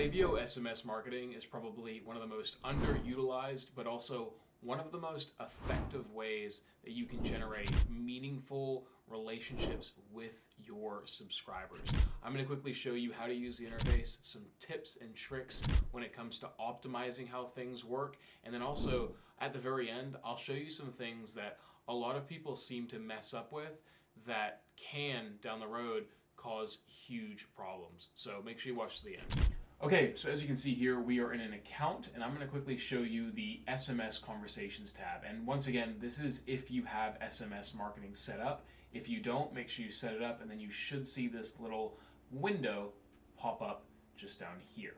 Klaviyo SMS marketing is probably one of the most underutilized, but also one of the most effective ways that you can generate meaningful relationships with your subscribers. I'm going to quickly show you how to use the interface, some tips and tricks when it comes to optimizing how things work, and then also at the very end, I'll show you some things that a lot of people seem to mess up with that can, down the road, cause huge problems. So make sure you watch to the end. Okay, so as you can see here, we are in an account, and I'm going to quickly show you the SMS Conversations tab. And once again, this is if you have SMS marketing set up. If you don't, make sure you set it up, and then you should see this little window pop up just down here.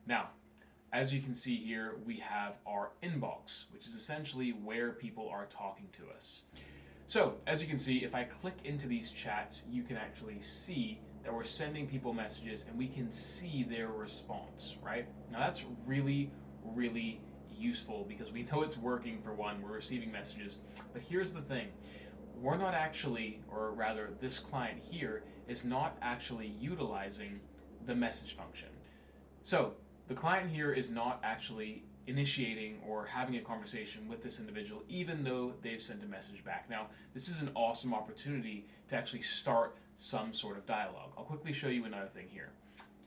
Now, as you can see here, we have our inbox, which is essentially where people are talking to us. So, as you can see, if I click into these chats, you can actually see that we're sending people messages and we can see their response, right? Now that's really, really useful because we know it's working. For one, we're receiving messages, but here's the thing. We're not actually, or rather this client here is not actually utilizing the message function. So the client here is not actually initiating or having a conversation with this individual, even though they've sent a message back. Now, this is an awesome opportunity to actually start some sort of dialogue. I'll quickly show you another thing here.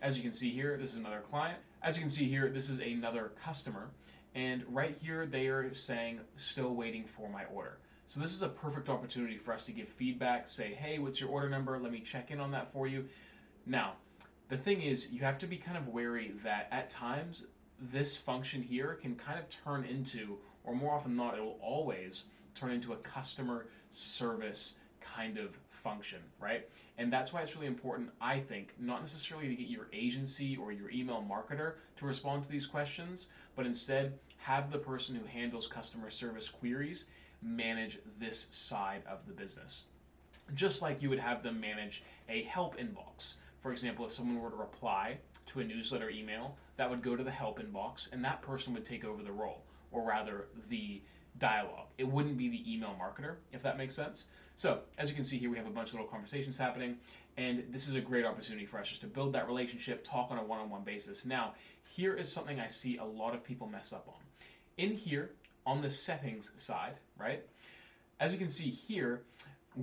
As you can see here, this is another client. As you can see here, this is another customer. And right here, they are saying, still waiting for my order. So this is a perfect opportunity for us to give feedback, say, hey, what's your order number? Let me check in on that for you. Now, the thing is, you have to be kind of wary that at times, this function here can kind of turn into, or more often than not, it will always turn into a customer service kind of function, right? And that's why it's really important, I think, not necessarily to get your agency or your email marketer to respond to these questions, but instead have the person who handles customer service queries manage this side of the business. Just like you would have them manage a help inbox. For example, if someone were to reply to a newsletter email, that would go to the help inbox and that person would take over the role, or rather the dialogue. It wouldn't be the email marketer, if that makes sense. So as you can see here, we have a bunch of little conversations happening, and this is a great opportunity for us just to build that relationship, talk on a one-on-one basis. Now, here is something I see a lot of people mess up on. In here, on the settings side, right, as you can see here,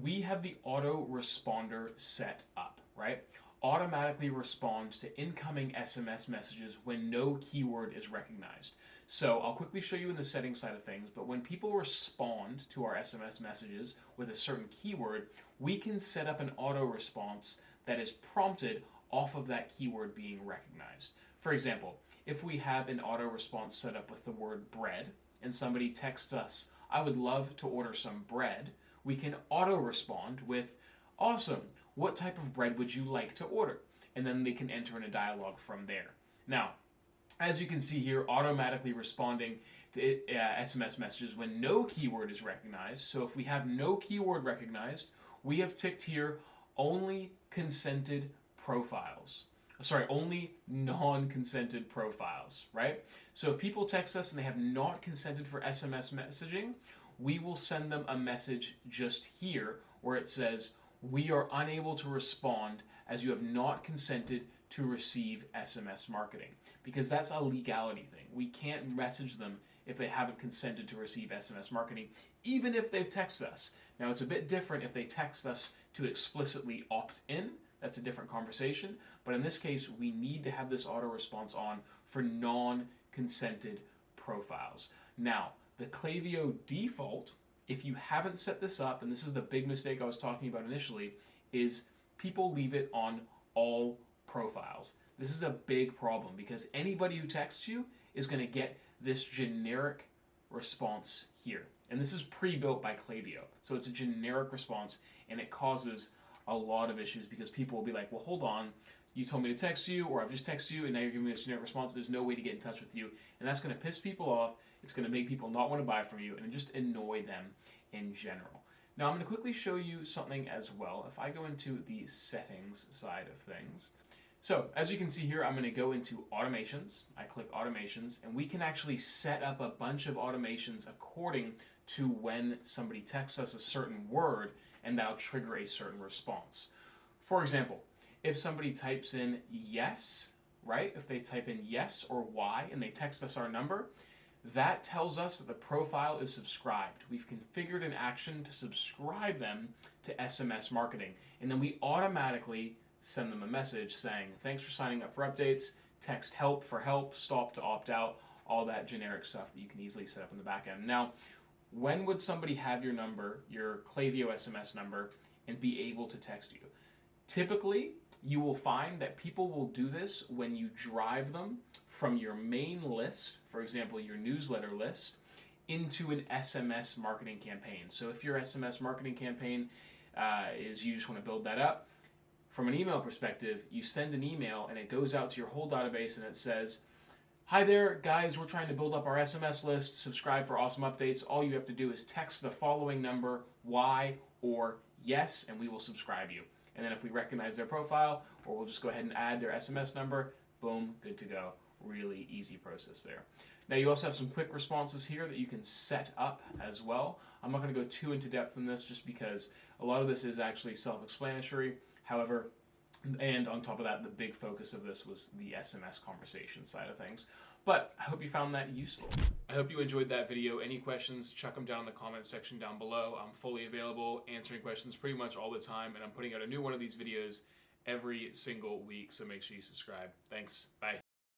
we have the autoresponder set up, right? Automatically responds to incoming SMS messages when no keyword is recognized. So I'll quickly show you in the settings side of things, but when people respond to our SMS messages with a certain keyword, we can set up an auto response that is prompted off of that keyword being recognized. For example, if we have an auto response set up with the word bread and somebody texts us, I would love to order some bread, we can auto respond with, awesome, what type of bread would you like to order? And then they can enter in a dialogue from there. Now, as you can see here, automatically responding to SMS messages when no keyword is recognized. So if we have no keyword recognized, we have ticked here only consented profiles. Sorry, only non-consented profiles, right? So if people text us and they have not consented for SMS messaging, we will send them a message just here where it says, we are unable to respond as you have not consented to receive SMS marketing, because that's a legality thing. We can't message them if they haven't consented to receive SMS marketing, even if they've texted us. Now, it's a bit different if they text us to explicitly opt in. That's a different conversation. But in this case, we need to have this auto response on for non-consented profiles. Now, the Klaviyo default, if you haven't set this up, and this is the big mistake I was talking about initially, is people leave it on all profiles. This is a big problem because anybody who texts you is going to get this generic response here. And this is pre-built by Klaviyo. So it's a generic response, and it causes a lot of issues because people will be like, well, hold on, you told me to text you, or I've just texted you, and now you're giving me this generic response. There's no way to get in touch with you. And that's going to piss people off. It's going to make people not want to buy from you and just annoy them in general. Now, I'm going to quickly show you something as well. If I go into the settings side of things. So, as you can see here, I'm going to go into automations. I click automations, and we can actually set up a bunch of automations according to when somebody texts us a certain word, and that'll trigger a certain response. For example, if somebody types in yes right? If they type in yes or Y and they text us our number, that tells us that the profile is subscribed. We've configured an action to subscribe them to SMS marketing. And then we automatically send them a message saying, thanks for signing up for updates, text help for help, stop to opt out, all that generic stuff that you can easily set up in the back end. Now, when would somebody have your number, your Klaviyo SMS number, and be able to text you? Typically, you will find that people will do this when you drive them from your main list, for example, your newsletter list, into an SMS marketing campaign. So if your SMS marketing campaign is you just want to build that up, from an email perspective, you send an email and it goes out to your whole database and it says, hi there, guys, we're trying to build up our SMS list, subscribe for awesome updates. All you have to do is text the following number, Y or yes, and we will subscribe you. And then if we recognize their profile, or we'll just go ahead and add their SMS number, boom, good to go. Really easy process there. Now you also have some quick responses here that you can set up as well. I'm not going to go too into depth in this just because a lot of this is actually self-explanatory. However, and on top of that, the big focus of this was the SMS conversation side of things. But I hope you found that useful. I hope you enjoyed that video. Any questions, chuck them down in the comment section down below. I'm fully available, answering questions pretty much all the time, and I'm putting out a new one of these videos every single week, so make sure you subscribe. Thanks. Bye.